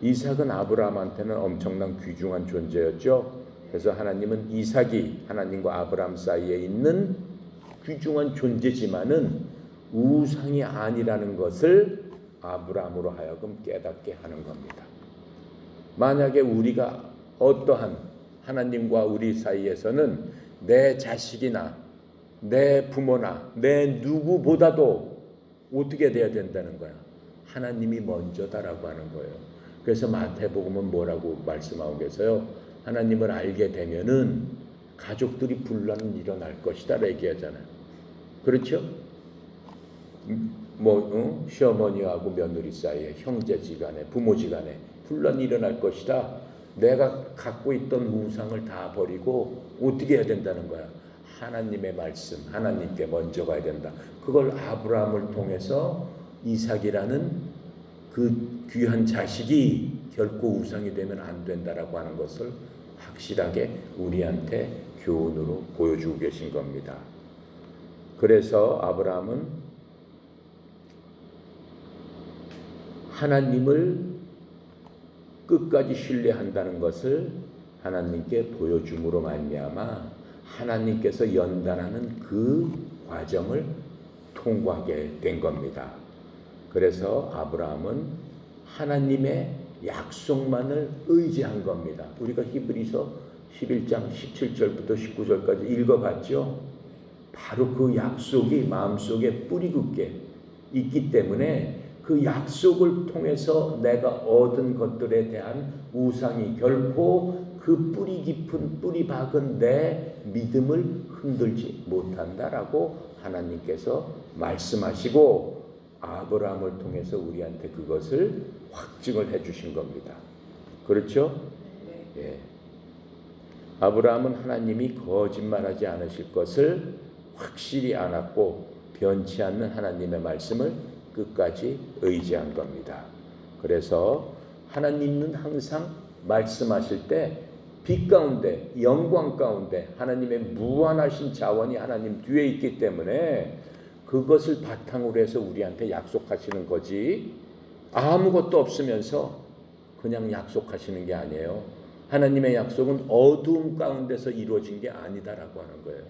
이삭은 아브라함한테는 엄청난 귀중한 존재였죠. 그래서 하나님은 이삭이 하나님과 아브라함 사이에 있는 귀중한 존재지만은 우상이 아니라는 것을 아브라함으로 하여금 깨닫게 하는 겁니다. 만약에 우리가 어떠한 하나님과 우리 사이에서는 내 자식이나 내 부모나 내 누구보다도 어떻게 돼야 된다는 거야? 하나님이 먼저다라고 하는 거예요. 그래서 마태복음은 뭐라고 말씀하고 계세요? 하나님을 알게 되면은 가족들이 분란은 일어날 것이다 얘기하잖아요. 그렇죠? 시어머니하고 며느리 사이에, 형제지간에, 부모지간에 분란이 일어날 것이다. 내가 갖고 있던 우상을 다 버리고 어떻게 해야 된다는 거야? 하나님의 말씀, 하나님께 먼저 가야 된다. 그걸 아브라함을 통해서 이삭이라는 그 귀한 자식이 결코 우상이 되면 안 된다라고 하는 것을 확실하게 우리한테 교훈으로 보여주고 계신 겁니다. 그래서 아브라함은 하나님을 끝까지 신뢰한다는 것을 하나님께 보여줌으로 말미암아 하나님께서 연단하는 그 과정을 통과하게 된 겁니다. 그래서 아브라함은 하나님의 약속만을 의지한 겁니다. 우리가 히브리서 11장 17절부터 19절까지 읽어봤죠. 바로 그 약속이 마음속에 뿌리 깊게 있기 때문에 그 약속을 통해서 내가 얻은 것들에 대한 우상이 결코 그 뿌리 깊은 뿌리 박은 내 믿음을 흔들지 못한다라고 하나님께서 말씀하시고 아브라함을 통해서 우리한테 그것을 확증을 해주신 겁니다. 그렇죠? 예. 아브라함은 하나님이 거짓말하지 않으실 것을 확실히 알았고 변치 않는 하나님의 말씀을 끝까지 의지한 겁니다. 그래서 하나님은 항상 말씀하실 때 빛 가운데, 영광 가운데 하나님의 무한하신 자원이 하나님 뒤에 있기 때문에 그것을 바탕으로 해서 우리한테 약속하시는 거지, 아무것도 없으면서 그냥 약속하시는 게 아니에요. 하나님의 약속은 어두움 가운데서 이루어진 게 아니다라고 하는 거예요.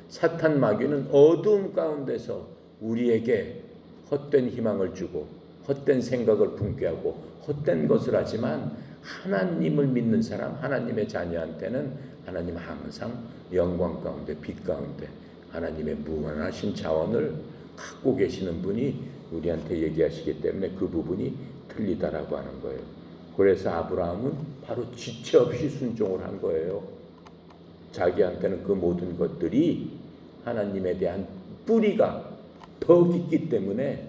사탄 마귀는 어두움 가운데서 우리에게 헛된 희망을 주고 헛된 생각을 품게 하고 헛된 것을 하지만, 하나님을 믿는 사람, 하나님의 자녀한테는 하나님 항상 영광 가운데, 빛 가운데 하나님의 무한하신 자원을 갖고 계시는 분이 우리한테 얘기하시기 때문에 그 부분이 틀리다라고 하는 거예요. 그래서 아브라함은 바로 지체 없이 순종을 한 거예요. 자기한테는 그 모든 것들이 하나님에 대한 뿌리가 더 깊기 때문에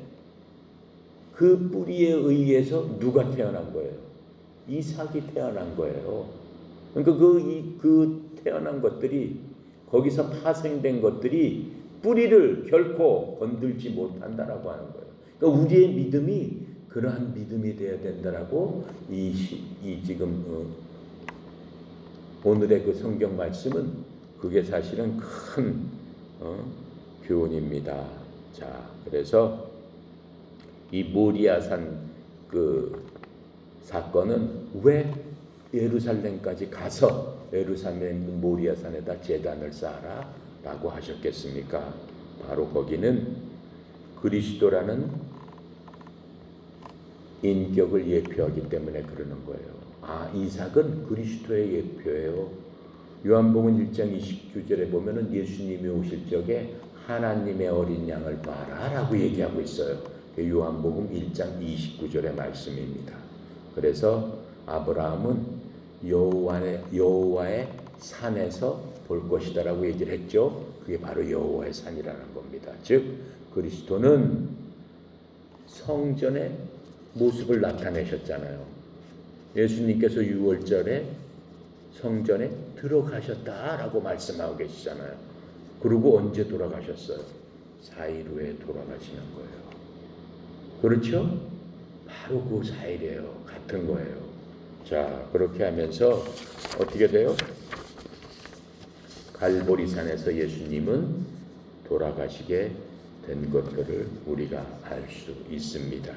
그 뿌리에 의해서 누가 태어난 거예요? 이삭이 태어난 거예요. 그러니까 그 태어난 것들이, 거기서 파생된 것들이 뿌리를 결코 건들지 못한다라고 하는 거예요. 그러니까 우리의 믿음이 그러한 믿음이 되어야 된다라고 지금 오늘의 그 성경 말씀은 그게 사실은 큰 교훈입니다. 자, 그래서 이 모리아산 그 사건은 왜 예루살렘까지 가서 예루살렘에 있는 모리아산에다 제단을 쌓아라 라고 하셨겠습니까? 바로 거기는 그리스도라는 인격을 예표하기 때문에 그러는 거예요. 이삭은 그리스도의 예표예요. 요한복음 1장 29절에 보면은 예수님이 오실 적에 하나님의 어린 양을 봐라 라고 얘기하고 있어요. 요한복음 1장 29절의 말씀입니다. 그래서 아브라함은 여호와의 산에서 볼 것이다 라고 얘기를 했죠. 그게 바로 여호와의 산이라는 겁니다. 즉 그리스도는 성전의 모습을 나타내셨잖아요. 예수님께서 6월절에 성전에 들어가셨다라고 말씀하고 계시잖아요. 그리고 언제 돌아가셨어요? 4일 후에 돌아가시는 거예요. 그렇죠? 바로 그 4일이에요. 같은 거예요. 자, 그렇게 하면서 어떻게 돼요? 갈보리산에서 예수님은 돌아가시게 된 것들을 우리가 알 수 있습니다.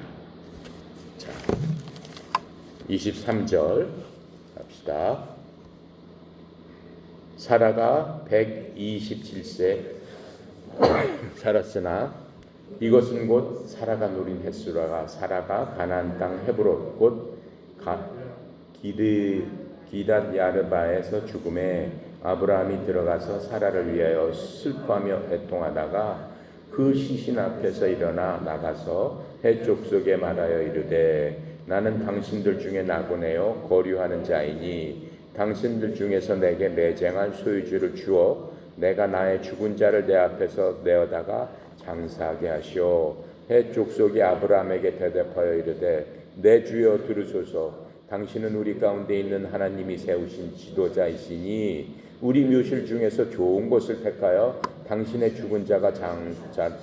자, 23절 갑시다. 사라가 127세 살았으나 이것은 곧 사라가 누린 햇수라가 사라가 가나안 땅 헤브론 곧 기럇 야르바에서 죽음에 아브라함이 들어가서 사라를 위하여 슬퍼하며 애통하다가 그 시신 앞에서 일어나 나가서 해 족속에 말하여 이르되 나는 당신들 중에 나고네요 거류하는 자이니 당신들 중에서 내게 매쟁할 소유주를 주어 내가 나의 죽은 자를 내 앞에서 내어다가 장사하게 하시오. 해 족속이 아브라함에게 대답하여 이르되 내 주여 들으소서. 당신은 우리 가운데 있는 하나님이 세우신 지도자이시니 우리 묘실 중에서 좋은 곳을 택하여 당신의 죽은 자가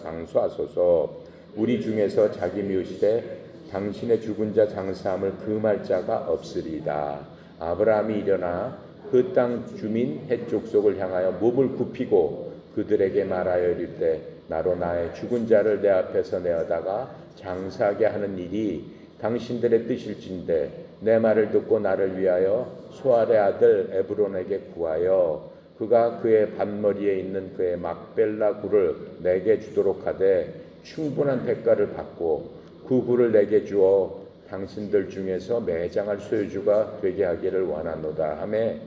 장수하소서. 우리 중에서 자기 묘실에 당신의 죽은 자 장사함을 금할 자가 없으리이다. 아브라함이 일어나 그 땅 주민 헷 족속을 향하여 몸을 굽히고 그들에게 말하여 이르되 나로 나의 죽은 자를 내 앞에서 내어다가 장사하게 하는 일이 당신들의 뜻일진데 내 말을 듣고 나를 위하여 소알의 아들 에브론에게 구하여 그가 그의 밭머리에 있는 그의 막벨라 굴을 내게 주도록 하되 충분한 대가를 받고 그 굴을 내게 주어 당신들 중에서 매장할 소유주가 되게 하기를 원하노다 하매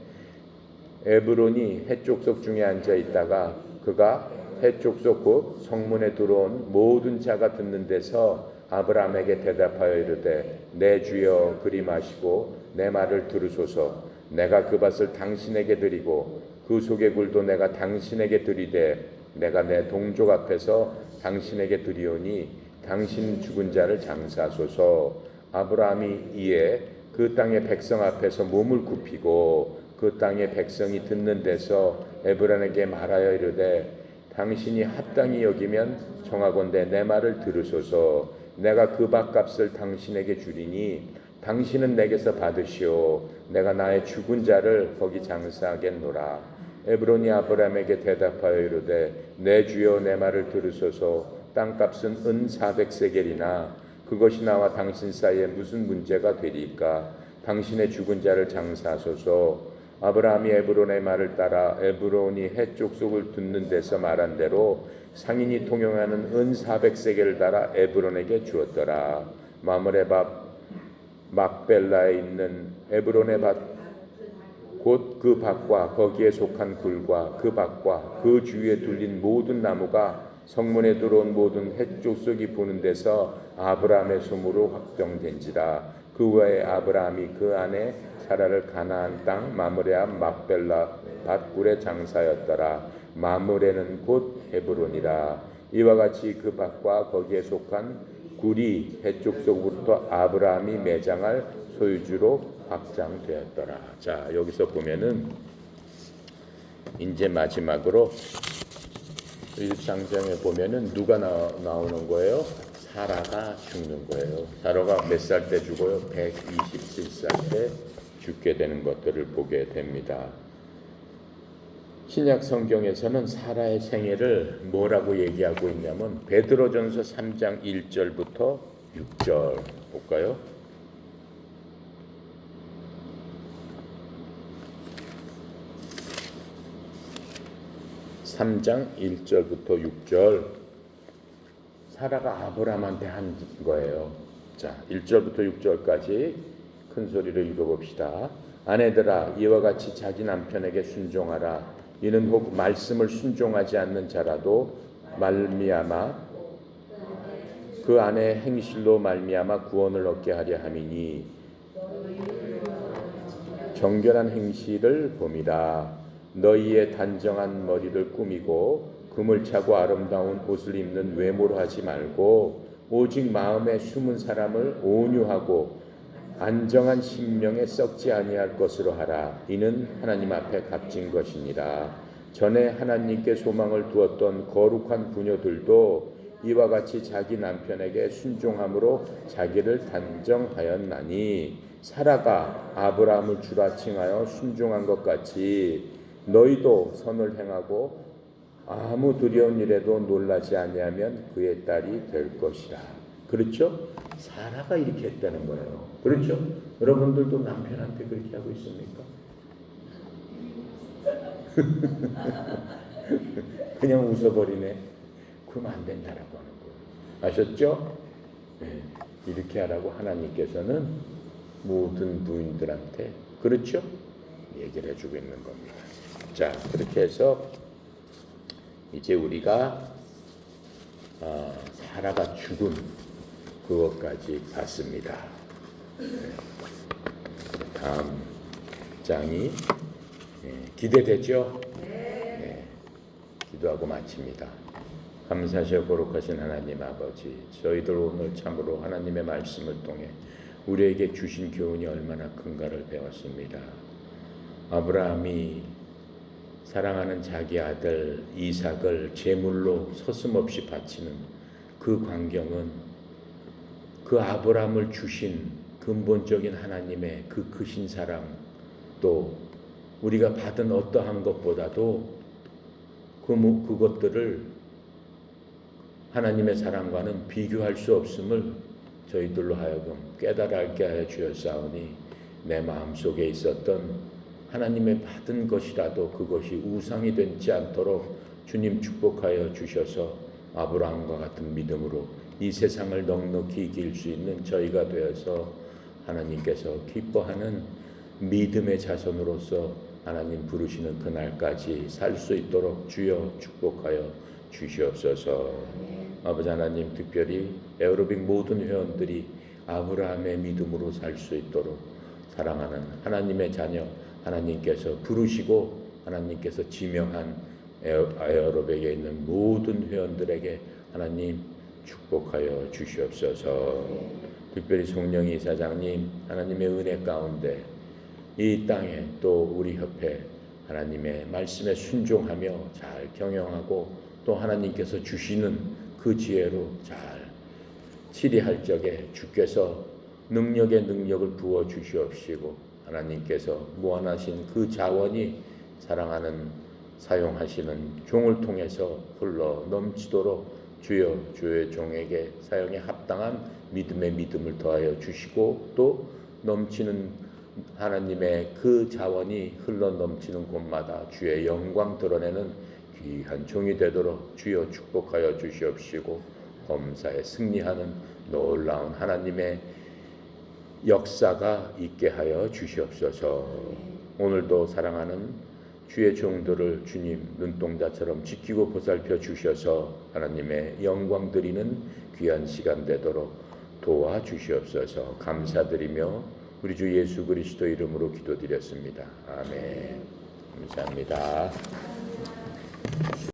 에브론이 헷 족속 중에 앉아 있다가 그가 헷 족속 곧 성문에 들어온 모든 자가 듣는 데서 아브라함에게 대답하여 이르되 내 주여 그리 마시고 내 말을 들으소서. 내가 그 밭을 당신에게 드리고 그 속의 굴도 내가 당신에게 드리되 내가 내 동족 앞에서 당신에게 드리오니 당신 죽은 자를 장사하소서. 아브라함이 이에 그 땅의 백성 앞에서 몸을 굽히고 그 땅의 백성이 듣는 데서 에브론에게 말하여 이르되 당신이 합당히 여기면 청하건대 내 말을 들으소서. 내가 그 밭값을 당신에게 주리니 당신은 내게서 받으시오. 내가 나의 죽은 자를 거기 장사하겠노라. 에브론이 아브라함에게 대답하여 이르되 내 주여 내 말을 들으소서. 땅값은 은 400세겔이나 그것이 나와 당신 사이에 무슨 문제가 되리까? 당신의 죽은 자를 장사하소서. 아브라함이 에브론의 말을 따라 에브론이 헷 족속을 듣는 데서 말한 대로 상인이 통용하는 은 400세겔을 달아 에브론에게 주었더라. 마므레 밭 막벨라에 있는 에브론의 밭 곧 그 밭과 거기에 속한 굴과 그 밭과 그 주위에 둘린 모든 나무가 성문에 들어온 모든 헷 족속이 보는 데서 아브라함의 소무로 확정된지라. 그 외에 아브라함이 그 안에 사라를 가나안 땅 마므레 앞 막벨라 밭굴에 장사였더라. 마므레는 곧 헤브론이라. 이와 같이 그 밭과 거기에 속한 굴이 헷 족속으로부터 아브라함이 매장할 소유주로 확장되었더라. 자, 여기서 보면은 이제 마지막으로 1장장에 보면은 누가 나오는 거예요? 사라가 죽는 거예요. 사라가 몇 살 때 죽어요? 127살 때 죽게 되는 것들을 보게 됩니다. 신약 성경에서는 사라의 생애를 뭐라고 얘기하고 있냐면 베드로전서 3장 1절부터 6절 볼까요? 3장 1절부터 6절 사라가 아브라함한테 한 거예요. 자, 1절부터 6절까지 큰 소리로 읽어봅시다. 아내들아, 이와 같이 자기 남편에게 순종하라. 이는 혹 말씀을 순종하지 않는 자라도 말미암아 그 아내의 행실로 말미암아 구원을 얻게 하려 함이니 정결한 행실을 봄이라. 너희의 단정한 머리를 꾸미고 금을 차고 아름다운 옷을 입는 외모로 하지 말고 오직 마음에 숨은 사람을 온유하고 안정한 심령에 썩지 아니할 것으로 하라. 이는 하나님 앞에 값진 것이니라. 전에 하나님께 소망을 두었던 거룩한 부녀들도 이와 같이 자기 남편에게 순종함으로 자기를 단정하였나니 사라가 아브라함을 주라 칭하여 순종한 것 같이 너희도 선을 행하고 아무 두려운 일에도 놀라지 아니하면 그의 딸이 될 것이라. 그렇죠? 사라가 이렇게 했다는 거예요. 그렇죠? 여러분들도 남편한테 그렇게 하고 있습니까? 그냥 웃어버리네. 그러면 안 된다라고 하는 거예요. 아셨죠? 네. 이렇게 하라고 하나님께서는 모든 부인들한테 그렇죠? 얘기를 해주고 있는 겁니다. 자, 그렇게 해서 이제 우리가 사라가 죽은 그것까지 봤습니다. 네. 다음 장이 기대되죠? 네. 기도하고 마칩니다. 감사하시고 거룩하신 하나님 아버지, 저희들 오늘 참으로 하나님의 말씀을 통해 우리에게 주신 교훈이 얼마나 큰가를 배웠습니다. 아브라함이 사랑하는 자기 아들 이삭을 제물로 서슴없이 바치는 그 광경은 그 아브라함을 주신 근본적인 하나님의 그 크신 사랑, 또 우리가 받은 어떠한 것보다도 그것들을 하나님의 사랑과는 비교할 수 없음을 저희들로 하여금 깨달아 알게 하여 주었사오니 내 마음속에 있었던 하나님의 받은 것이라도 그것이 우상이 되지 않도록 주님 축복하여 주셔서 아브라함과 같은 믿음으로 이 세상을 넉넉히 이길 수 있는 저희가 되어서 하나님께서 기뻐하는 믿음의 자손으로서 하나님 부르시는 그날까지 살 수 있도록 주여 축복하여 주시옵소서. 아버지 하나님, 특별히 에어로빅 모든 회원들이 아브라함의 믿음으로 살 수 있도록 사랑하는 하나님의 자녀, 하나님께서 부르시고 하나님께서 지명한 에어로빅에 있는 모든 회원들에게 하나님 축복하여 주시옵소서. 특별히 송영희 사장님, 하나님의 은혜 가운데 이 땅에 또 우리 협회 하나님의 말씀에 순종하며 잘 경영하고 또 하나님께서 주시는 그 지혜로 잘 치리할 적에 주께서 능력에 능력을 부어 주시옵시고 하나님께서 무한하신 그 자원이 사랑하는 사용하시는 종을 통해서 흘러 넘치도록 주여 주의 종에게 사용에 합당한 믿음의 믿음을 더하여 주시고 또 넘치는 하나님의 그 자원이 흘러 넘치는 곳마다 주의 영광 드러내는 귀한 종이 되도록 주여 축복하여 주시옵시고 범사에 승리하는 놀라운 하나님의 역사가 있게 하여 주시옵소서. 오늘도 사랑하는 주의 종들을 주님 눈동자처럼 지키고 보살펴 주셔서 하나님의 영광 드리는 귀한 시간 되도록 도와주시옵소서. 감사드리며 우리 주 예수 그리스도 이름으로 기도드렸습니다. 아멘. 감사합니다.